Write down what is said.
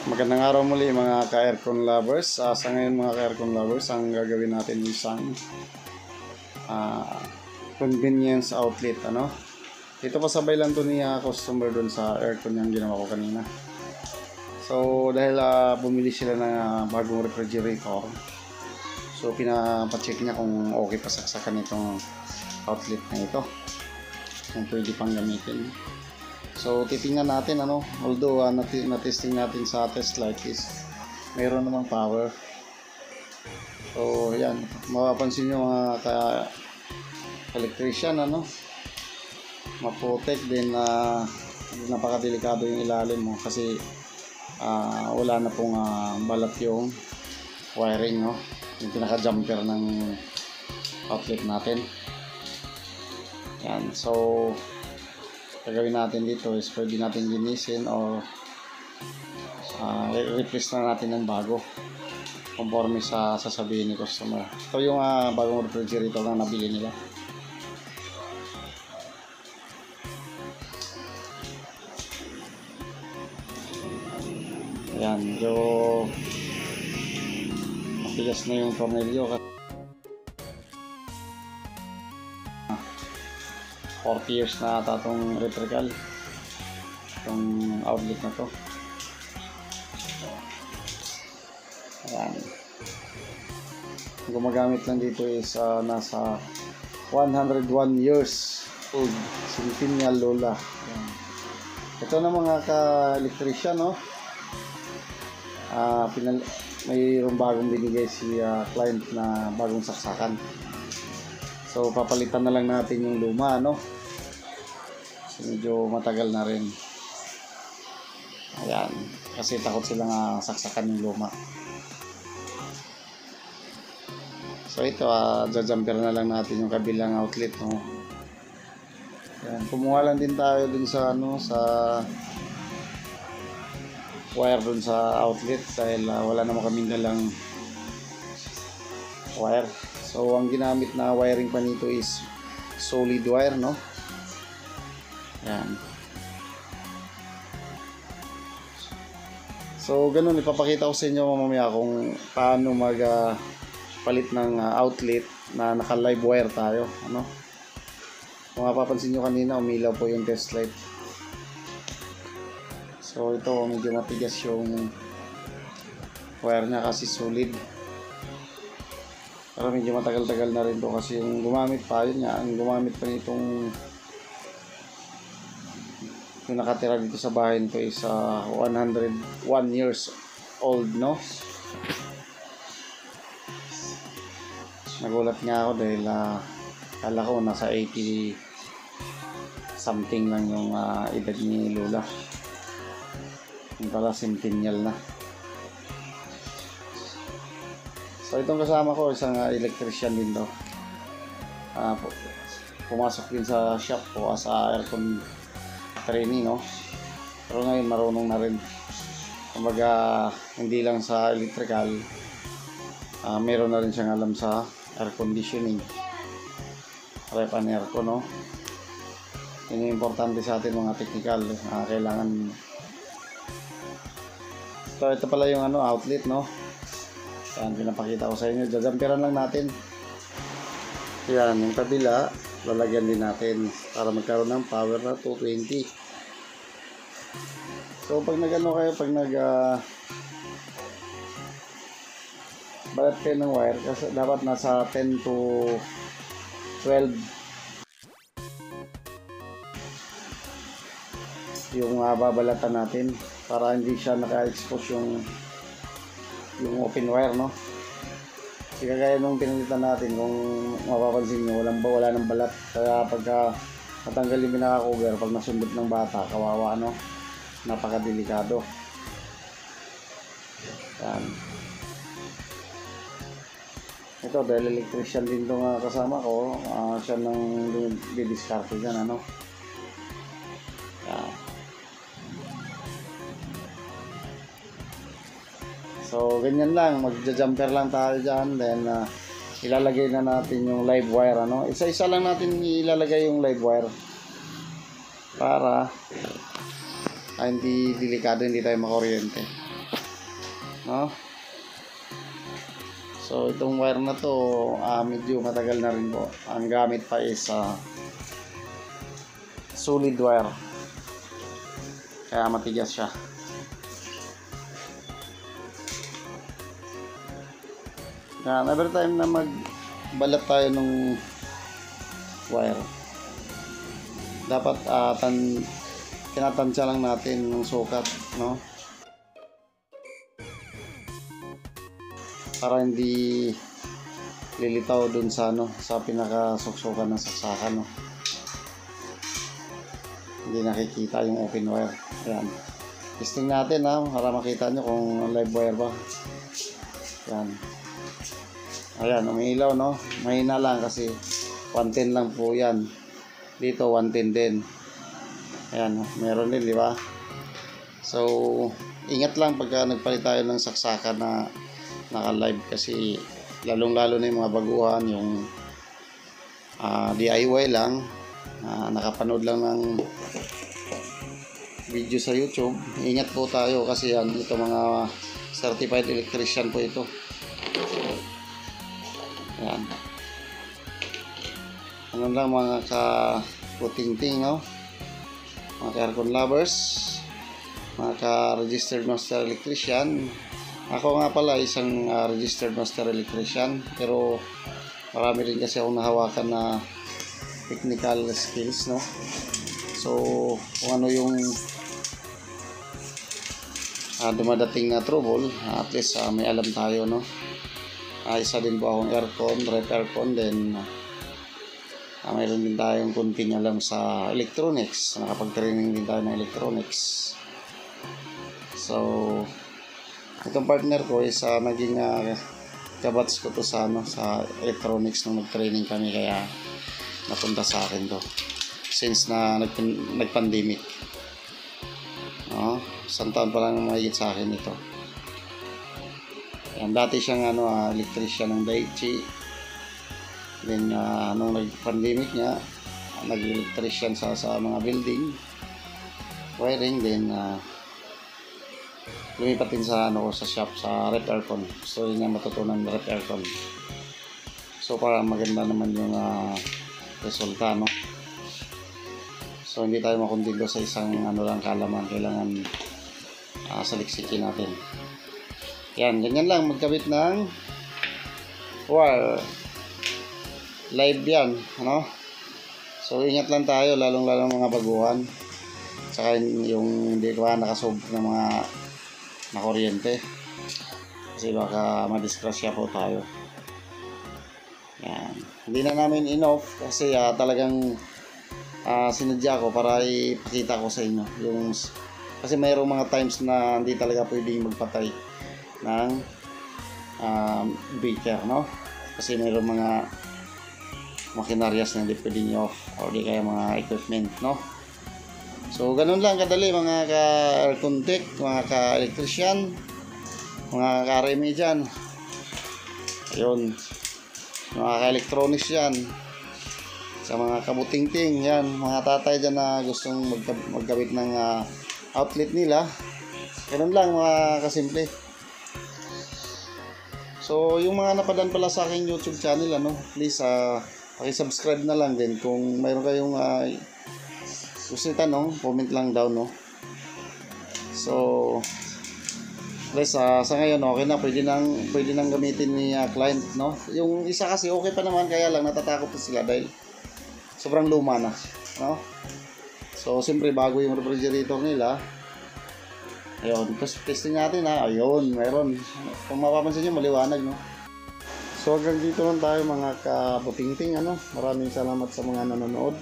Magandang araw muli mga ka-aircon lovers. Sa ngayon mga ka-aircon lovers, ang gagawin natin isang convenience outlet. Ito pasabay lang to ni customer dun sa aircon yung ginawa ko kanina. So dahil bumili sila ng bagong refrigerator, so pinapacheck niya kung okay pa saksakan itong outlet na ito, kung pwede pang gamitin. So titingnan natin although na-testing natin sa test light is mayroon namang power. So yan, mapapansin nyo mga ka-electrician maprotect din napakadelikado yung ilalim mo kasi wala na pong balat yung wiring, yung pinaka-jumper ng outlet natin. Yan, so gagawin natin dito is pwede natin linisin o replace na natin ng bago conforme sa sasabihin ni customer. Ito yung bagong refrigerator na nabili nila. Ayan, so matigas na yung tornilyo kasi 40 years na ata itong electrical, itong outlet na to. Ayan, gumagamit lang dito is nasa 101 years old, Centennial Lola. Ayan. Ito na mga ka-electrician, mayroong bagong binigay si client na bagong saksakan. So papalitan na lang natin yung luma, so, medyo matagal na rin. Ayan, kasi takot silang saksakan yung luma. So ito, jumper na lang natin yung kabilang outlet, Ayan, kumuha lang din tayo dun sa sa wire dun sa outlet dahil wala naman kaming dalang wire. So ang ginamit na wiring pa nito is solid wire, Ayan. So ganun, ipapakita ko sa inyo mamaya kung paano palit ng outlet na naka live wire tayo, Kung mapapansin nyo kanina, umilaw po yung test light. So ito, medyo matigas yung wire niya kasi solid. Pero medyo matagal-tagal na rin to kasi yung gumamit pa nitong yung nakatira dito sa bahay nito is 101 years old, Nagulat nga ako dahil kala ko nasa 80 something lang yung edad ni Lola. Yung pala centennial na. So itong kasama ko isang electrician din to. Pumasok din sa shop ko as aircon trainee, Pero ngayon marunong na rin. Kumbaga hindi lang sa electrical, meron na rin siyang alam sa air conditioning, ref and aircon, Yun yung importante sa atin mga technical, kailangan. So ito pala yung outlet, Yan, pinapakita ko sa inyo. Jajamperan lang natin. Yan, yung kabila, lalagyan din natin para magkaroon ng power na 220. So, pag pag balat kayo ng wire, kasi dapat nasa 10 to 12 yung babalatan natin para hindi siya naka-expose yung open wire, Kasi kagaya nung pinalitan natin, kung mapapansin nyo, wala ng balat. Kaya pagka matanggal yung pinaka-cover, pag nasundot ng bata, kawawa, napakadelikado. Yan. Ito, dahil electrician din itong kasama ko, siya nang didiskarte dyan, Yan. So ganyan lang, magja-jumper lang tayo dyan, then ilalagay na natin yung live wire, Isa-isa lang natin ilalagay yung live wire para hindi delikado, hindi tayo makuryente. no? So itong wire na to, medyo matagal na rin po. Ang gamit pa is solid wire, kaya matigas siya. Yan, every time na magbalat tayo ng wire, dapat tinatansya lang natin ng sukat, no? Para hindi lilitaw dun sa sa pinakasuksukan ng saksakan, no? Hindi nakikita yung open wire. Ayan, testing natin para makita nyo kung live wire ba. Yan, ayan, umiilaw, no? Mahina lang kasi 110 lang po yan. Dito 110 din. Ayan, meron din, di ba? So ingat lang pagka nagpalit tayo ng saksakan na naka-live, kasi lalong-lalo na yung mga baguhan, yung DIY lang, nakapanood lang ng video sa YouTube. Ingat po tayo kasi yan, ito mga certified electrician po ito. Ayan. Ano lang mga ka-puting-ting, no? Mga ka-aircon lovers, mga ka-registered master electrician. Ako nga pala isang registered master electrician, pero marami rin kasi akong nahawakan na technical skills, no? So kung ano yung dumadating na trouble, at least may alam tayo, no? Isa din po akong aircon, rep aircon, then mayroon din tayong kunting alam sa electronics. Nakapag-training din tayo ng electronics. So itong partner ko is naging kabats ko to sa electronics nung nag-training kami, kaya napunta sa akin to since na nag-pandemic. Isang taon pa lang mahigit sa akin ito. Yan, dati siyang electrician ng Daiichi. Then nung nag-pandemic niya, nag-electrician sa mga building wiring. Then lumipat din sa sa shop sa rep aircon. Gusto rin niya matutunan rep aircon. So para maganda naman yung resulta, no? So hindi tayo makundido sa isang lang kalaman, kailangan saliksikin natin. Yan, ganyan lang magkabit ng wire. Live yan, ano? So ingat lang tayo, lalong mga baguhan. Saka yung hindi ko nakasub ng mga na kuryente, kasi baka madisgrasya po tayo. Yan, hindi na namin in-off kasi talagang sinadya ko para ipakita ko sa inyo yung, kasi mayroong mga times na hindi talaga pwedeng magpatay ng breaker, no? Kasi mayroong mga makinarias na hindi pwedeng off, o di kaya mga equipment, no? So ganun lang kadali mga ka-aircon tech, mga ka-electrician, mga ka-RME dyan. Ayun, mga ka-electronics yan, sa mga kabuting-ting yan, mga tatay dyan na gustong magkabit ng outlet nila. Ganun lang mga kasimple. So yung mga napadaan pala sa aking YouTube channel, please paki-subscribe na lang din. Kung mayroon kayong gusto itanong, comment lang daw, no? So please, sa ngayon okay na, pwede nang gamitin ni client, no? Yung isa kasi okay pa naman, kaya lang natatakot po sila dahil sobrang luma na, no? So siyempre bago yung refrigerator nila. Ayun, testing natin ayun, meron. Kung mapapansin nyo, maliwanag, no? So hanggang dito lang tayo mga kabuting-ting, Maraming salamat sa mga nanonood.